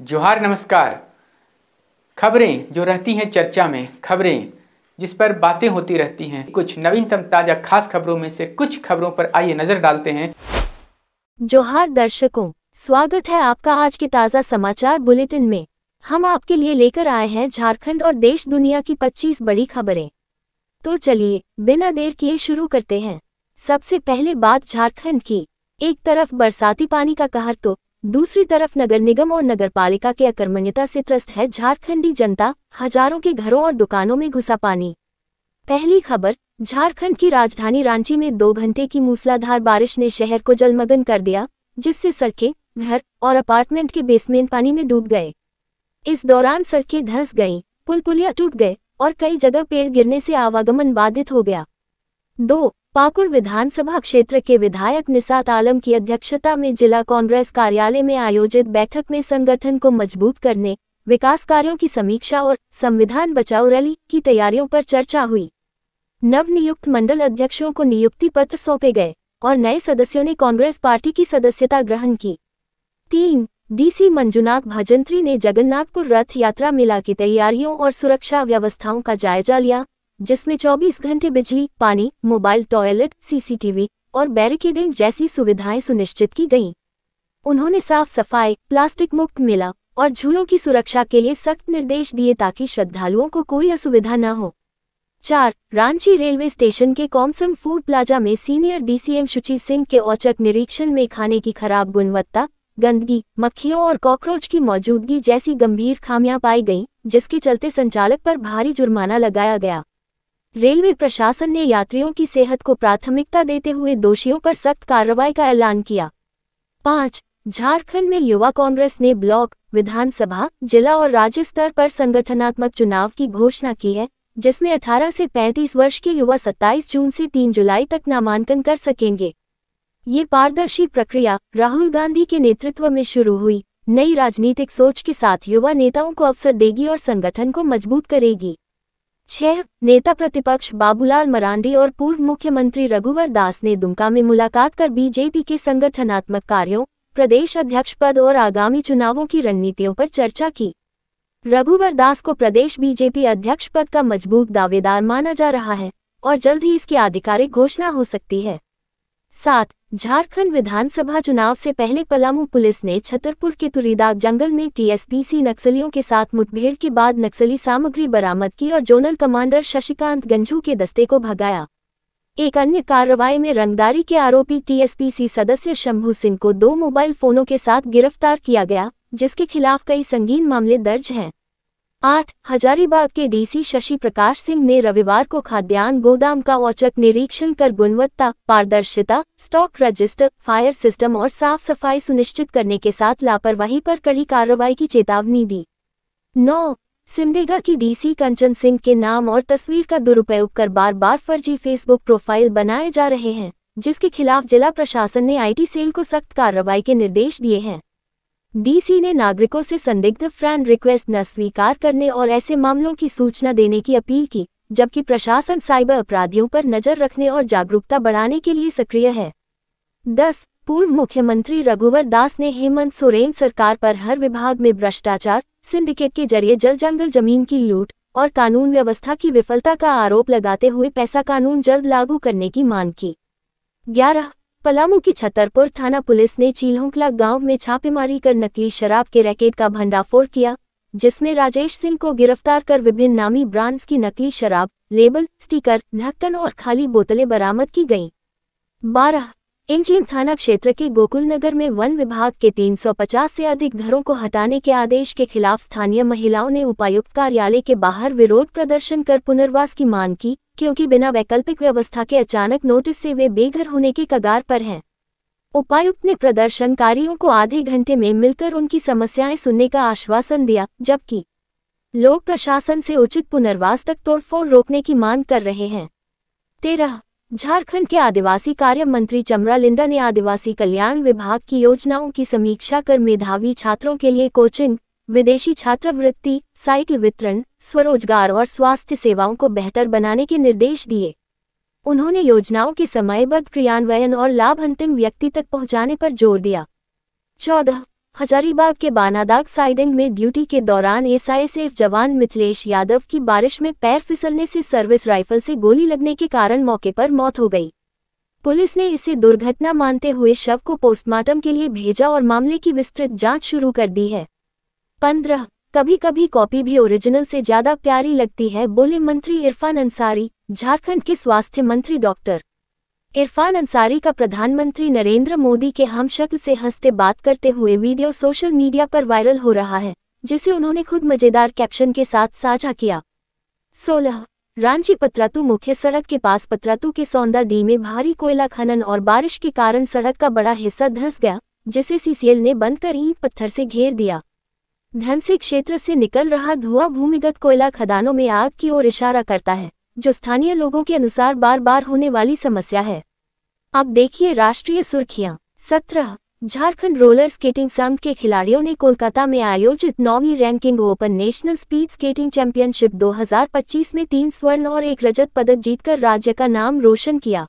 जोहार नमस्कार। खबरें जो रहती हैं चर्चा में, खबरें जिस पर बातें होती रहती हैं, कुछ नवीनतम ताज़ा खास खबरों में से कुछ खबरों पर आइए नजर डालते हैं। जोहार दर्शकों, स्वागत है आपका आज के ताज़ा समाचार बुलेटिन में। हम आपके लिए लेकर आए हैं झारखंड और देश दुनिया की 25 बड़ी खबरें। तो चलिए बिना देर किए शुरू करते हैं। सबसे पहले बात झारखंड की। एक तरफ बरसाती पानी का कहर तो दूसरी तरफ नगर निगम और नगरपालिका के अकर्मण्यता से त्रस्त है झारखंडी जनता। हजारों के घरों और दुकानों में घुसा पानी। पहली खबर, झारखंड की राजधानी रांची में 2 घंटे की मूसलाधार बारिश ने शहर को जलमग्न कर दिया, जिससे सड़कें, घर और अपार्टमेंट के बेसमेंट पानी में डूब गए। इस दौरान सड़कें धंस गईं, पुल पुलिया टूट गए और कई जगह पेड़ गिरने से आवागमन बाधित हो गया। 2. पाकुड़ विधानसभा क्षेत्र के विधायक निसात आलम की अध्यक्षता में जिला कांग्रेस कार्यालय में आयोजित बैठक में संगठन को मजबूत करने, विकास कार्यों की समीक्षा और संविधान बचाओ रैली की तैयारियों पर चर्चा हुई। नवनियुक्त मंडल अध्यक्षों को नियुक्ति पत्र सौंपे गए और नए सदस्यों ने कांग्रेस पार्टी की सदस्यता ग्रहण की। 3. डीसी मंजुनाथ भजंत्री ने जगन्नाथपुर रथ यात्रा मेला की तैयारियों और सुरक्षा व्यवस्थाओं का जायजा लिया, जिसमें 24 घंटे बिजली, पानी, मोबाइल टॉयलेट, सीसीटीवी और बैरिकेडिंग जैसी सुविधाएं सुनिश्चित की गईं। उन्होंने साफ सफाई, प्लास्टिक मुक्त मेला और झूलों की सुरक्षा के लिए सख्त निर्देश दिए ताकि श्रद्धालुओं को कोई असुविधा न हो। 4. रांची रेलवे स्टेशन के कॉमसम फूड प्लाजा में सीनियर डीसीएम शुचि सिंह के औचक निरीक्षण में खाने की खराब गुणवत्ता, गंदगी, मक्खियों और कॉकरोच की मौजूदगी जैसी गंभीर खामियां पाई गईं, जिसके चलते संचालक पर भारी जुर्माना लगाया गया। रेलवे प्रशासन ने यात्रियों की सेहत को प्राथमिकता देते हुए दोषियों पर सख्त कार्रवाई का ऐलान किया। 5. झारखंड में युवा कांग्रेस ने ब्लॉक, विधानसभा, जिला और राज्य स्तर पर संगठनात्मक चुनाव की घोषणा की है, जिसमें 18 से 35 वर्ष के युवा 27 जून से 3 जुलाई तक नामांकन कर सकेंगे। ये पारदर्शी प्रक्रिया राहुल गांधी के नेतृत्व में शुरू हुई नई राजनीतिक सोच के साथ युवा नेताओं को अवसर देगी और संगठन को मजबूत करेगी। 6. नेता प्रतिपक्ष बाबूलाल मरांडी और पूर्व मुख्यमंत्री रघुवर दास ने दुमका में मुलाकात कर बीजेपी के संगठनात्मक कार्यों, प्रदेश अध्यक्ष पद और आगामी चुनावों की रणनीतियों पर चर्चा की। रघुवर दास को प्रदेश बीजेपी अध्यक्ष पद का मजबूत दावेदार माना जा रहा है और जल्द ही इसकी आधिकारिक घोषणा हो सकती है। 7. झारखंड विधानसभा चुनाव से पहले पलामू पुलिस ने छतरपुर के तुरीदाग जंगल में टीएसपीसी नक्सलियों के साथ मुठभेड़ के बाद नक्सली सामग्री बरामद की और जोनल कमांडर शशिकांत गंझू के दस्ते को भगाया। एक अन्य कार्रवाई में रंगदारी के आरोपी टीएसपीसी सदस्य शंभू सिंह को 2 मोबाइल फोनों के साथ गिरफ्तार किया गया, जिसके खिलाफ कई संगीन मामले दर्ज हैं। 8. हजारीबाग के डीसी शशि प्रकाश सिंह ने रविवार को खाद्यान्न गोदाम का औचक निरीक्षण कर गुणवत्ता, पारदर्शिता, स्टॉक रजिस्टर, फायर सिस्टम और साफ सफाई सुनिश्चित करने के साथ लापरवाही पर कड़ी कार्रवाई की चेतावनी दी। 9. सिमडेगा की डीसी कंचन सिंह के नाम और तस्वीर का दुरुपयोग कर बार बार फर्जी फेसबुक प्रोफाइल बनाए जा रहे हैं, जिसके खिलाफ जिला प्रशासन ने आईटी सेल को सख्त कार्रवाई के निर्देश दिए हैं। डीसी ने नागरिकों से संदिग्ध फ्रेंड रिक्वेस्ट न स्वीकार करने और ऐसे मामलों की सूचना देने की अपील की, जबकि प्रशासन साइबर अपराधियों पर नजर रखने और जागरूकता बढ़ाने के लिए सक्रिय है। 10. पूर्व मुख्यमंत्री रघुवर दास ने हेमंत सोरेन सरकार पर हर विभाग में भ्रष्टाचार, सिंडिकेट के जरिए जल जंगल जमीन की लूट और कानून व्यवस्था की विफलता का आरोप लगाते हुए पैसा कानून जल्द लागू करने की मांग की। 11. पलामू की छतरपुर थाना पुलिस ने चील्होंकला गांव में छापेमारी कर नकली शराब के रैकेट का भंडाफोड़ किया, जिसमें राजेश सिंह को गिरफ्तार कर विभिन्न नामी ब्रांड्स की नकली शराब, लेबल, स्टिकर, ढक्कन और खाली बोतलें बरामद की गईं। 12. इंजीम थाना क्षेत्र के गोकुल नगर में वन विभाग के 350 से अधिक घरों को हटाने के आदेश के खिलाफ स्थानीय महिलाओं ने उपायुक्त कार्यालय के बाहर विरोध प्रदर्शन कर पुनर्वास की मांग की, क्योंकि बिना वैकल्पिक व्यवस्था के अचानक नोटिस से वे बेघर होने के कगार पर हैं। उपायुक्त ने प्रदर्शनकारियों को आधे घंटे में मिलकर उनकी समस्याएं सुनने का आश्वासन दिया, जबकि लोग प्रशासन से उचित पुनर्वास तक तोड़फोड़ रोकने की मांग कर रहे हैं। 13. झारखंड के आदिवासी कार्य मंत्री चमरा लिंडा ने आदिवासी कल्याण विभाग की योजनाओं की समीक्षा कर मेधावी छात्रों के लिए कोचिंग, विदेशी छात्रवृत्ति, साइकिल वितरण, स्वरोजगार और स्वास्थ्य सेवाओं को बेहतर बनाने के निर्देश दिए। उन्होंने योजनाओं के समयबद्ध क्रियान्वयन और लाभ अंतिम व्यक्ति तक पहुंचाने पर जोर दिया। 14. हजारीबाग के बानादाग साइडिंग में ड्यूटी के दौरान एसआईएसएफ जवान मिथिलेश यादव की बारिश में पैर फिसलने से सर्विस राइफल से गोली लगने के कारण मौके पर मौत हो गई। पुलिस ने इसे दुर्घटना मानते हुए शव को पोस्टमार्टम के लिए भेजा और मामले की विस्तृत जांच शुरू कर दी है। 15 कभी कभी कॉपी भी ओरिजिनल से ज्यादा प्यारी लगती है, बोले मंत्री इरफान अंसारी। झारखंड के स्वास्थ्य मंत्री डॉक्टर इरफान अंसारी का प्रधानमंत्री नरेंद्र मोदी के हमशक्ल से हंसते बात करते हुए वीडियो सोशल मीडिया पर वायरल हो रहा है, जिसे उन्होंने खुद मजेदार कैप्शन के साथ साझा किया। 16 रांची पतरातू मुख्य सड़क के पास पतरातू के सौंदाडी में भारी कोयला खनन और बारिश के कारण सड़क का बड़ा हिस्सा धंस गया, जिसे सीसीएल ने बंद कर ईंट पत्थर से घेर दिया। धनसी क्षेत्र से निकल रहा धुआं भूमिगत कोयला खदानों में आग की ओर इशारा करता है, जो स्थानीय लोगों के अनुसार बार बार होने वाली समस्या है। अब देखिए राष्ट्रीय सुर्खियां। 17 झारखंड रोलर स्केटिंग संघ के खिलाड़ियों ने कोलकाता में आयोजित 9वीं ranking open national speed skating championship 2025 में 3 स्वर्ण और 1 रजत पदक जीतकर राज्य का नाम रोशन किया।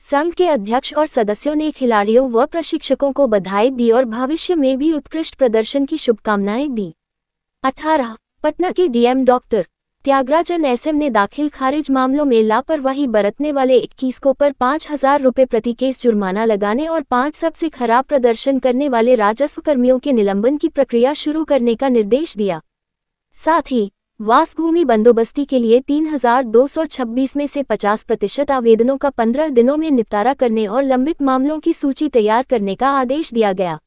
संघ के अध्यक्ष और सदस्यों ने खिलाड़ियों व प्रशिक्षकों को बधाई दी और भविष्य में भी उत्कृष्ट प्रदर्शन की शुभकामनाएं दी। 18 पटना के डीएम डॉक्टर त्यागराजन एसएम ने दाखिल खारिज मामलों में लापरवाही बरतने वाले 21 को पर 5,000 रुपये प्रति केस जुर्माना लगाने और 5 सबसे खराब प्रदर्शन करने वाले राजस्व कर्मियों के निलंबन की प्रक्रिया शुरू करने का निर्देश दिया। साथ ही वास भूमि बंदोबस्ती के लिए 3,226 में से 50% आवेदनों का 15 दिनों में निपटारा करने और लंबित मामलों की सूची तैयार करने का आदेश दिया गया।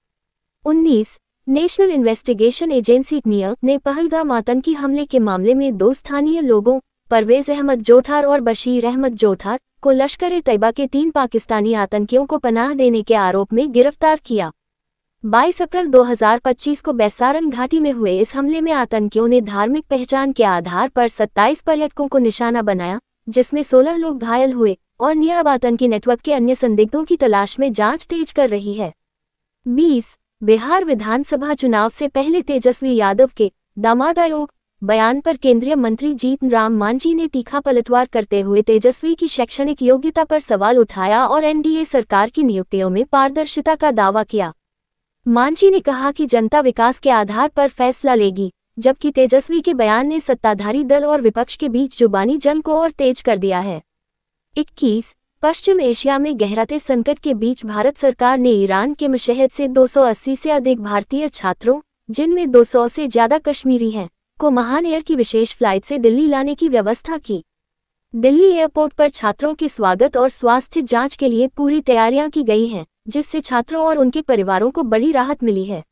19 नेशनल इन्वेस्टिगेशन एजेंसी नीय ने पहलगाम आतंकी हमले के मामले में 2 स्थानीय लोगों परवेज अहमद जोठार और बशीर अहमद जोठार को लश्कर-ए-तैयबा के 3 पाकिस्तानी आतंकियों को पनाह देने के आरोप में गिरफ्तार किया। 22 अप्रैल 2025 को बैसारन घाटी में हुए इस हमले में आतंकियों ने धार्मिक पहचान के आधार पर 27 पर्यटकों को निशाना बनाया, जिसमें 16 लोग घायल हुए और नीय अब आतंकी नेटवर्क के अन्य संदिग्धों की तलाश में जांच तेज कर रही है। 20 बिहार विधानसभा चुनाव से पहले तेजस्वी यादव के दामाद आयोग बयान पर केंद्रीय मंत्री जीतन राम मांझी ने तीखा पलटवार करते हुए तेजस्वी की शैक्षणिक योग्यता पर सवाल उठाया और एनडीए सरकार की नियुक्तियों में पारदर्शिता का दावा किया। मांझी ने कहा कि जनता विकास के आधार पर फैसला लेगी, जबकि तेजस्वी के बयान ने सत्ताधारी दल और विपक्ष के बीच जुबानी जंग को और तेज कर दिया है। 21 पश्चिम एशिया में गहराते संकट के बीच भारत सरकार ने ईरान के मशहद से 280 से अधिक भारतीय छात्रों, जिनमें 200 से ज्यादा कश्मीरी हैं, को महान एयर की विशेष फ्लाइट से दिल्ली लाने की व्यवस्था की। दिल्ली एयरपोर्ट पर छात्रों के स्वागत और स्वास्थ्य जांच के लिए पूरी तैयारियां की गई हैं, जिससे छात्रों और उनके परिवारों को बड़ी राहत मिली है।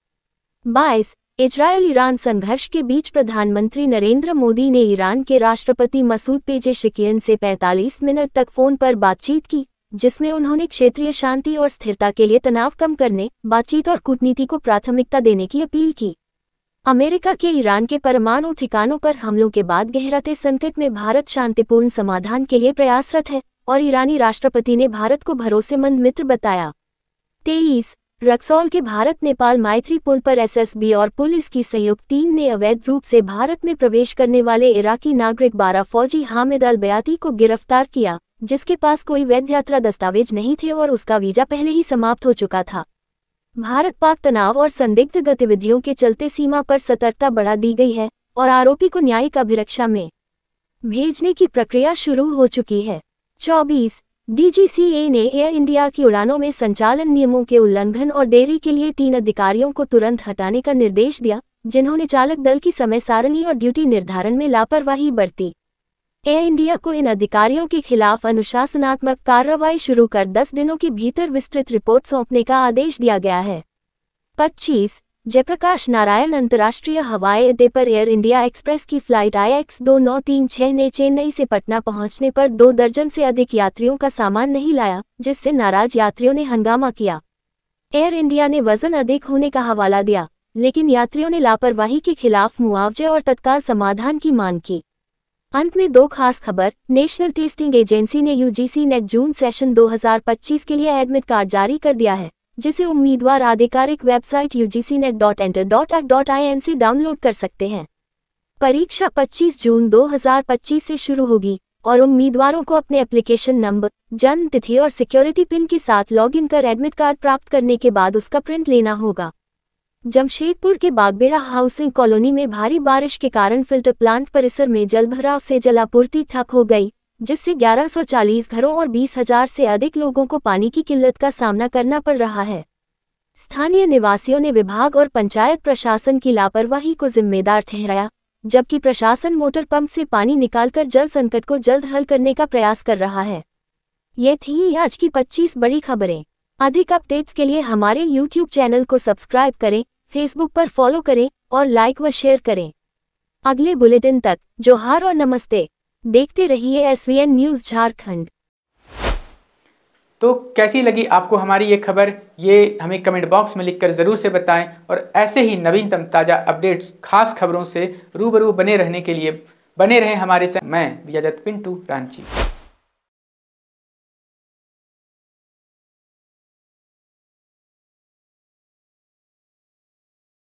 22 इजरायल ईरान संघर्ष के बीच प्रधानमंत्री नरेंद्र मोदी ने ईरान के राष्ट्रपति मसूद पेजेशकियन से 45 मिनट तक फोन पर बातचीत की, जिसमें उन्होंने क्षेत्रीय शांति और स्थिरता के लिए तनाव कम करने, बातचीत और कूटनीति को प्राथमिकता देने की अपील की। अमेरिका के ईरान के परमाणु ठिकानों पर हमलों के बाद गहराते संकट में भारत शांतिपूर्ण समाधान के लिए प्रयासरत है और ईरानी राष्ट्रपति ने भारत को भरोसेमंद मित्र बताया। 23 रक्सौल के भारत नेपाल मैत्री पुल पर एसएसबी और पुलिस की संयुक्त टीम ने अवैध रूप से भारत में प्रवेश करने वाले इराकी नागरिक 12 फौजी हामिद अल बयाती को गिरफ्तार किया, जिसके पास कोई वैध यात्रा दस्तावेज नहीं थे और उसका वीजा पहले ही समाप्त हो चुका था। भारत पाक तनाव और संदिग्ध गतिविधियों के चलते सीमा पर सतर्कता बढ़ा दी गई है और आरोपी को न्यायिक अभिरक्षा में भेजने की प्रक्रिया शुरू हो चुकी है। 24 डीजीसीए ने एयर इंडिया की उड़ानों में संचालन नियमों के उल्लंघन और देरी के लिए 3 अधिकारियों को तुरंत हटाने का निर्देश दिया, जिन्होंने चालक दल की समय सारणी और ड्यूटी निर्धारण में लापरवाही बरती। एयर इंडिया को इन अधिकारियों के खिलाफ अनुशासनात्मक कार्रवाई शुरू कर 10 दिनों के भीतर विस्तृत रिपोर्ट सौंपने का आदेश दिया गया है। 25 जयप्रकाश नारायण अंतर्राष्ट्रीय हवाई अड्डे पर एयर इंडिया एक्सप्रेस की फ्लाइट IX2936 ने चेन्नई से पटना पहुंचने पर 2 दर्जन से अधिक यात्रियों का सामान नहीं लाया, जिससे नाराज यात्रियों ने हंगामा किया। एयर इंडिया ने वजन अधिक होने का हवाला दिया, लेकिन यात्रियों ने लापरवाही के खिलाफ मुआवजे और तत्काल समाधान की मांग की। अंत में 2 खास खबर। नेशनल टेस्टिंग एजेंसी ने यूजीसी नेट जून सेशन 2025 के लिए एडमिट कार्ड जारी कर दिया है, जिसे उम्मीदवार आधिकारिक वेबसाइट ugcnet.enter.ac.in से डाउनलोड कर सकते हैं। परीक्षा 25 जून 2025 से शुरू होगी और उम्मीदवारों को अपने एप्लीकेशन नंबर, जन्म तिथि और सिक्योरिटी पिन के साथ लॉगिन कर एडमिट कार्ड प्राप्त करने के बाद उसका प्रिंट लेना होगा। जमशेदपुर के बागबेड़ा हाउसिंग कॉलोनी में भारी बारिश के कारण फिल्टर प्लांट परिसर में जलभराव से जलापूर्ति ठप हो गई, जिससे 1140 घरों और 20,000 से अधिक लोगों को पानी की किल्लत का सामना करना पड़ रहा है। स्थानीय निवासियों ने विभाग और पंचायत प्रशासन की लापरवाही को जिम्मेदार ठहराया, जबकि प्रशासन मोटर पंप से पानी निकालकर जल संकट को जल्द हल करने का प्रयास कर रहा है। ये थी आज की 25 बड़ी खबरें। अधिक अपडेट्स के लिए हमारे YouTube चैनल को सब्सक्राइब करें, फेसबुक पर फॉलो करें और लाइक व शेयर करें। अगले बुलेटिन तक जोहार और नमस्ते। देखते रहिए SVN न्यूज़ झारखंड। तो कैसी लगी आपको हमारी ये खबर, ये हमें कमेंट बॉक्स में लिखकर ज़रूर से बताएं और ऐसे ही नवीनतम ताज़ा अपडेट्स, खास खबरों से रूबरू बने रहने के लिए बने रहें हमारे साथ। मैं विजय दत्त पिंटू रांची।